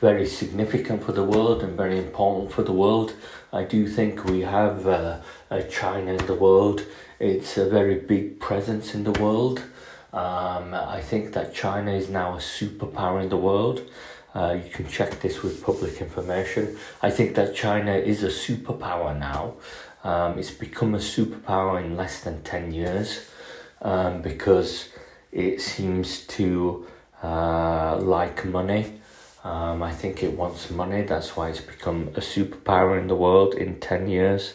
very significant for the world and very important for the world. I do think we have China in the world. It's a very big presence in the world. I think that China is now a superpower in the world. You can check this with public information. I think that China is a superpower now. It's become a superpower in less than 10 years because it seems to like money. I think it wants money. That's why it's become a superpower in the world in 10 years.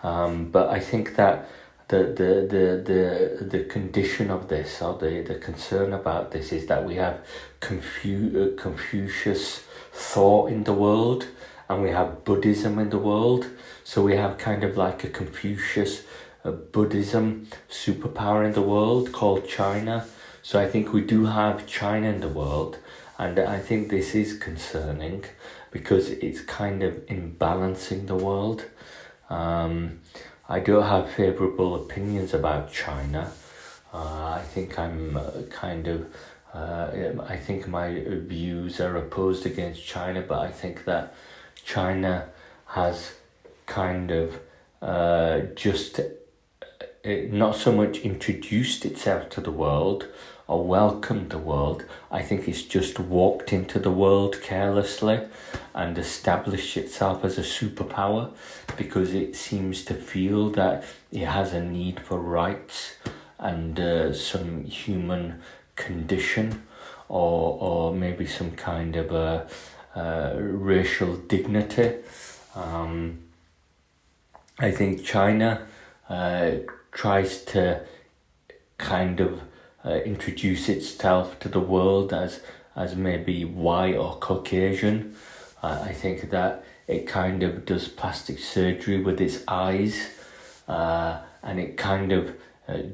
But I think that the condition of this, or the concern about this, is that we have Confucius thought in the world, and we have Buddhism in the world. So we have kind of like a Confucius Buddhism superpower in the world called China. So I think we do have China in the world, and I think this is concerning because it's kind of imbalancing the world. I don't have favourable opinions about China. I think I'm I think my views are opposed against China, but I think that China has kind of just not so much introduced itself to the world or welcomed the world. I think it's just walked into the world carelessly and established itself as a superpower because it seems to feel that it has a need for rights and some human condition or maybe some kind of racial dignity. I think China tries to kind of introduce itself to the world as maybe white or Caucasian. I think that it kind of does plastic surgery with its eyes, and it kind of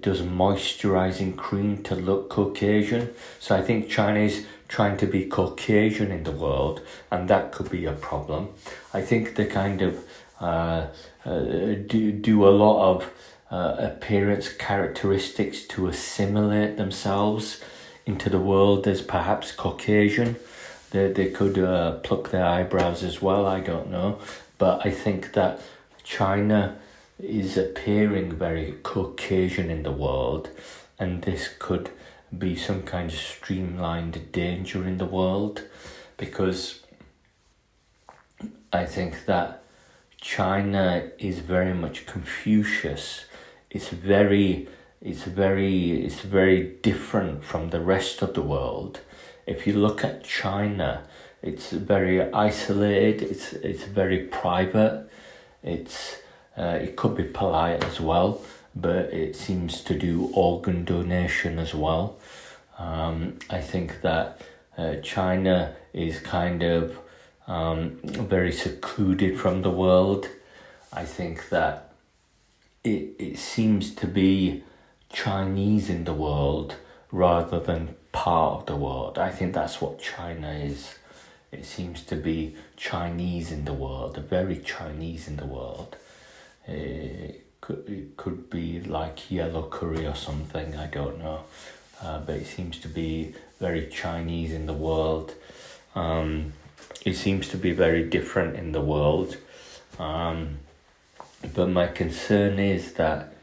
does moisturizing cream to look Caucasian. So I think China is trying to be Caucasian in the world, and that could be a problem. I think they kind of do a lot of appearance characteristics to assimilate themselves into the world as perhaps Caucasian. They could pluck their eyebrows as well, I don't know. But I think that China is appearing very Caucasian in the world, and this could be some kind of streamlined danger in the world, because I think that China is very much Confucius. It's very different from the rest of the world. If you look at China, it's very isolated. It's very private. It could be polite as well, but it seems to do organ donation as well. I think that China is kind of very secluded from the world. I think that it seems to be Chinese in the world rather than part of the world. I think that's what China is. It seems to be Chinese in the world, very Chinese in the world. It could be like yellow curry or something, I don't know. But it seems to be very Chinese in the world. It seems to be very different in the world. But my concern is that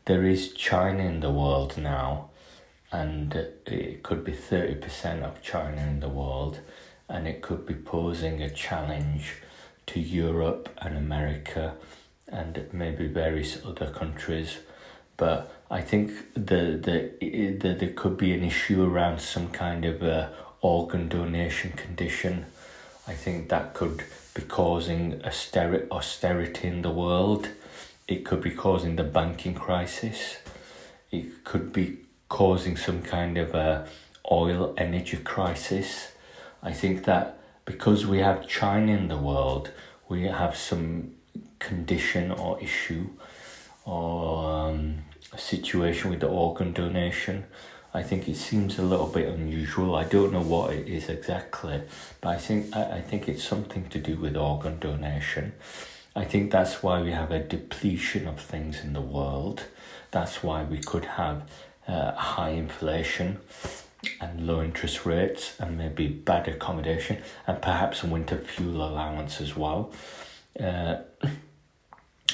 there is China in the world now, and it could be 30% of China in the world, and it could be posing a challenge to Europe and America and maybe various other countries. But I think there could be an issue around some kind of organ donation condition. I think that could be causing austerity in the world. It could be causing the banking crisis. It could be causing some kind of oil energy crisis. I think that because we have China in the world, we have some condition or issue or a situation with the organ donation. I think it seems a little bit unusual. I don't know what it is exactly, but I think it's something to do with organ donation. I think that's why we have a depletion of things in the world. That's why we could have high inflation. and low interest rates and maybe bad accommodation and perhaps a winter fuel allowance as well.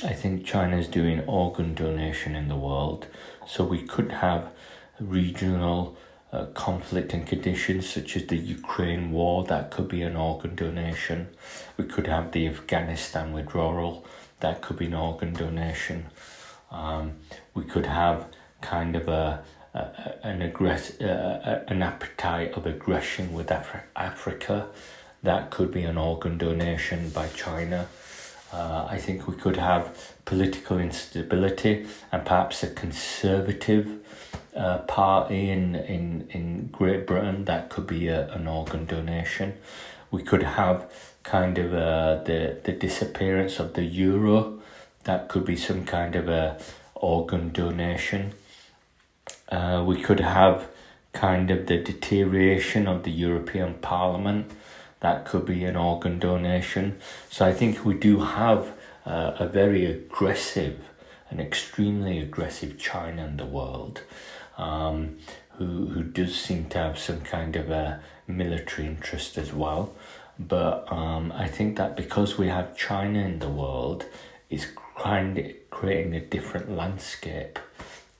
I think China's doing organ donation in the world, so we could have regional conflict and conditions such as the Ukraine war. That could be an organ donation. We could have the Afghanistan withdrawal. That could be an organ donation. We could have kind of an appetite of aggression with Africa. That could be an organ donation by China. I think we could have political instability and perhaps a conservative party in Great Britain. That could be an organ donation. We could have kind of the disappearance of the euro. That could be some kind of a organ donation. We could have kind of the deterioration of the European Parliament. That could be an organ donation. So I think we do have a very aggressive, an extremely aggressive China in the world, who does seem to have some kind of a military interest as well. But I think that because we have China in the world, it's kind of creating a different landscape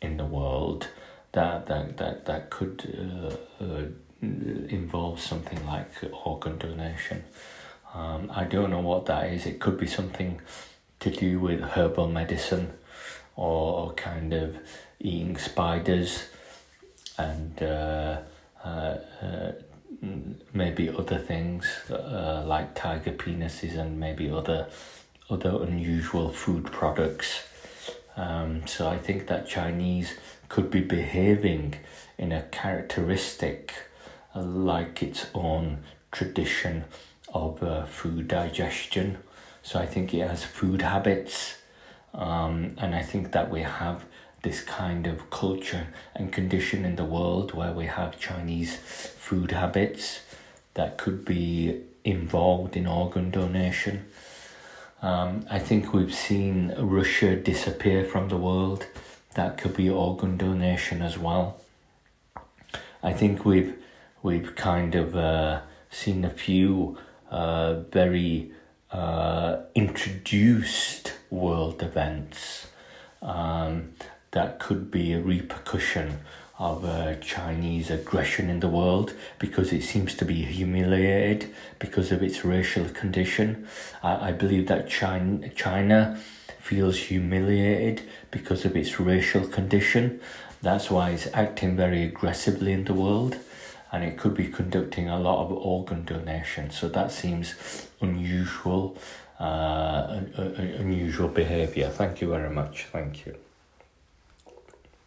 in the world that could involve something like organ donation. I don't know what that is. It could be something to do with herbal medicine or kind of eating spiders and maybe other things like tiger penises and maybe other unusual food products. So I think that Chinese could be behaving in a characteristic like its own tradition of food digestion. So I think it has food habits, and I think that we have this kind of culture and condition in the world where we have Chinese food habits that could be involved in organ donation. I think we've seen Russia disappear from the world. That could be organ donation as well. I think we've kind of seen a few very introduced world events that could be a repercussion of Chinese aggression in the world, because it seems to be humiliated because of its racial condition. I believe that China feels humiliated because of its racial condition. That's why it's acting very aggressively in the world, and it could be conducting a lot of organ donation. So that seems unusual behaviour. Thank you very much. Thank you.